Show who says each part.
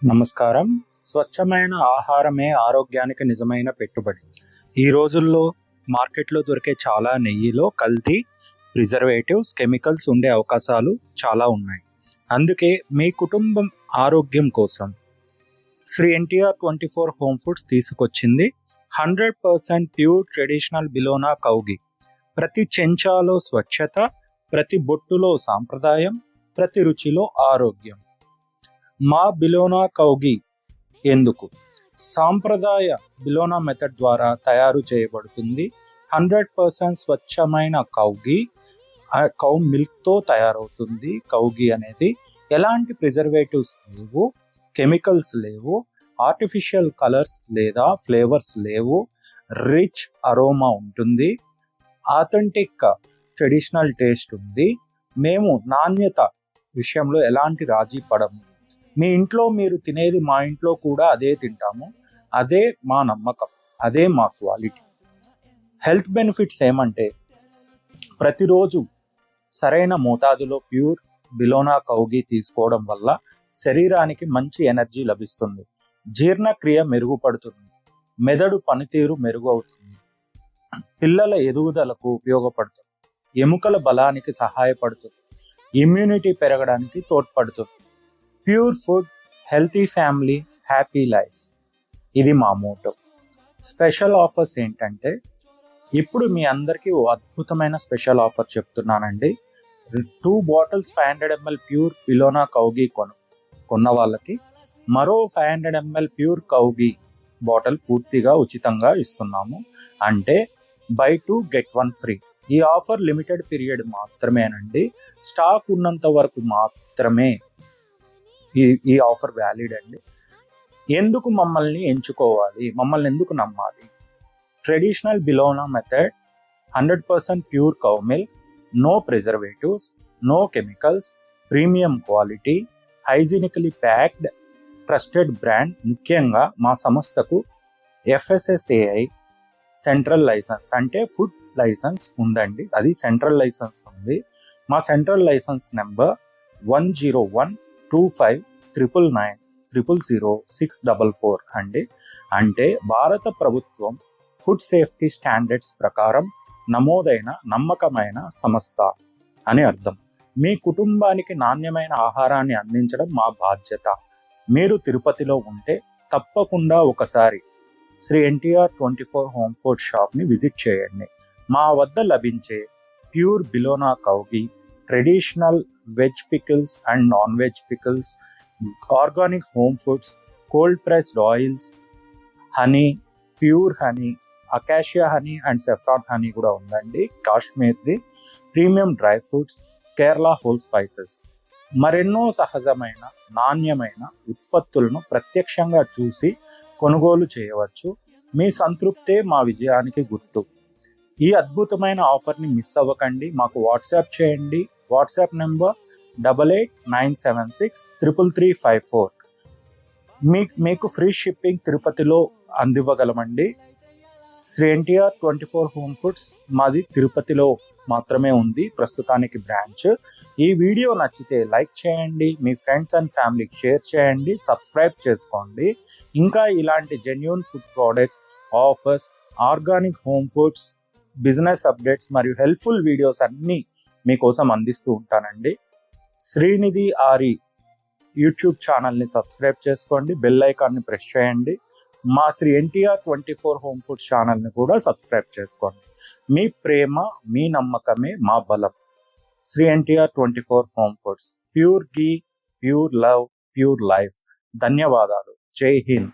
Speaker 1: నమస్కారం. స్వచ్ఛమైన ఆహారమే ఆరోగ్యానికి నిజమైన పెట్టుబడి. ఈ రోజుల్లో మార్కెట్లో దొరికే చాలా నెయ్యిలో కల్తీ, ప్రిజర్వేటివ్స్, కెమికల్స్ ఉండే అవకాశాలు చాలా ఉన్నాయి. అందుకే మీ కుటుంబం ఆరోగ్యం కోసం శ్రీ ఎన్టీఆర్ 24 హోమ్ ఫుడ్స్ తీసుకొచ్చింది 100% ప్యూర్ ట్రెడిషనల్ బిలోనా కౌ ఘీ. ప్రతి చెంచాలో స్వచ్ఛత, ప్రతి బొట్టులో సాంప్రదాయం, ప్రతి రుచిలో ఆరోగ్యం. మా బిలోనా కౌ ఘీ ఎందుకు? సాంప్రదాయ బిలోనా మెథడ్ ద్వారా తయారు చేయబడుతుంది. 100% స్వచ్ఛమైన కౌ ఘీ, కౌ మిల్క్తో తయారవుతుంది. కౌ ఘీ అనేది ఎలాంటి ప్రిజర్వేటివ్స్ లేవు, కెమికల్స్ లేవు, ఆర్టిఫిషియల్ కలర్స్ లేదా ఫ్లేవర్స్ లేవు. రిచ్ అరోమా ఉంటుంది, ఆథెంటిక్ ట్రెడిషనల్ టేస్ట్ ఉంది. మేము నాణ్యత విషయంలో ఎలాంటి రాజీ పడము. మీ ఇంట్లో మీరు తినేది మా ఇంట్లో కూడా అదే తింటాము. అదే మా నమ్మకం, అదే మా క్వాలిటీ. హెల్త్ బెనిఫిట్స్ ఏమంటే, ప్రతిరోజు సరైన మోతాదులో ప్యూర్ బిలోనా కౌ ఘీ తీసుకోవడం వల్ల శరీరానికి మంచి ఎనర్జీ లభిస్తుంది, జీర్ణక్రియ మెరుగుపడుతుంది, మెదడు పనితీరు మెరుగు అవుతుంది, పిల్లల ఎదుగుదలకు ఉపయోగపడుతుంది, ఎముకల బలానికి సహాయపడుతుంది, ఇమ్యూనిటీ పెరగడానికి తోడ్పడుతుంది. Pure food, healthy family, happy life, ఇది మా మోటో. స్పెషల్ ఆఫర్స్ ఏంటంటే, ఇప్పుడు మీ అందరికీ ఓ అద్భుతమైన స్పెషల్ ఆఫర్ చెప్తున్నానండి. 2 bottles 500 ml pure bilona cow ఘీ కొన్న వాళ్ళకి మరో 500 ml ప్యూర్ కౌ ఘీ బాటిల్ పూర్తిగా ఉచితంగా ఇస్తున్నాము. అంటే బై 2 get 1 ఫ్రీ. ఈ ఆఫర్ లిమిటెడ్ పీరియడ్ మాత్రమేనండి. స్టాక్ ఉన్నంత వరకు మాత్రమే ఈ ఆఫర్ వ్యాలిడ్ అండి. ఎందుకు మమ్మల్ని ఎంచుకోవాలి, మమ్మల్ని ఎందుకు నమ్మాలి? Traditional bilona method, 100% pure cow milk, no preservatives, no chemicals, premium quality, hygienically packed, trusted brand. ముఖ్యంగా మా సంస్థకు FSSAI సెంట్రల్ లైసెన్స్, అంటే ఫుడ్ లైసెన్స్ ఉందండి. అది సెంట్రల్ లైసెన్స్ ఉంది. మా సెంట్రల్ లైసెన్స్ నెంబర్ 1012599900644 అండి. అంటే భారత ప్రభుత్వం ఫుడ్ సేఫ్టీ స్టాండర్డ్స్ ప్రకారం నమోదైన నమ్మకమైన సంస్థ అని అర్థం. మీ కుటుంబానికి నాణ్యమైన ఆహారాన్ని అందించడం మా బాధ్యత. మీరు తిరుపతిలో ఉంటే తప్పకుండా ఒకసారి శ్రీ ఎన్టీఆర్ 24 హోమ్ ఫుడ్ షాప్ని విజిట్ చేయండి. మా వద్ద లభించే pure bilona cow ghee, traditional veg pickles and non veg pickles, organic home foods, cold pressed oils, honey, pure honey, acacia honey and saffron honey కూడా ఉందండి, కాశ్మీర్ది, premium dry fruits, Kerala whole spices, మరెన్నో సహజమైన నాణ్యమైన ఉత్పత్తులను ప్రత్యక్షంగా చూసి కొనుగోలు చేయవచ్చు. మీ సంతృప్తే మా విజయానికి గుర్తు. ఈ అద్భుతమైన ఆఫర్ని మిస్ అవ్వకండి. మాకు వాట్సాప్ చేయండి. WhatsApp number 8897633354. మీకు ఫ్రీ షిప్పింగ్ తిరుపతిలో అందివ్వగలమండి. శ్రీ ఎన్టీఆర్ 24 హోమ్ ఫుడ్స్ మాది తిరుపతిలో మాత్రమే ఉంది ప్రస్తుతానికి బ్రాంచ్. ఈ వీడియో నచ్చితే లైక్ చేయండి, మీ ఫ్రెండ్స్ అండ్ ఫ్యామిలీకి షేర్ చేయండి, సబ్స్క్రైబ్ చేసుకోండి. ఇంకా ఇలాంటి genuine food products, offers, organic home foods, business updates మరియు హెల్ప్ఫుల్ వీడియోస్ అన్నీ మీకోసం అందిస్తూ ఉంటానండి. శ్రీనిధి ఆరి యూట్యూబ్ ఛానల్ని సబ్స్క్రైబ్ చేసుకోండి, బెల్ ఐకాన్ని ప్రెస్ చేయండి. మా శ్రీ ఎన్టీఆర్ 24 హోమ్ ఫుడ్స్ ఛానల్ని కూడా సబ్స్క్రైబ్ చేసుకోండి. మీ ప్రేమ, మీ నమ్మకమే మా బలం. Shri NTR 24 home foods, pure ghee, pure love, pure life. ధన్యవాదాలు. జై హింద్.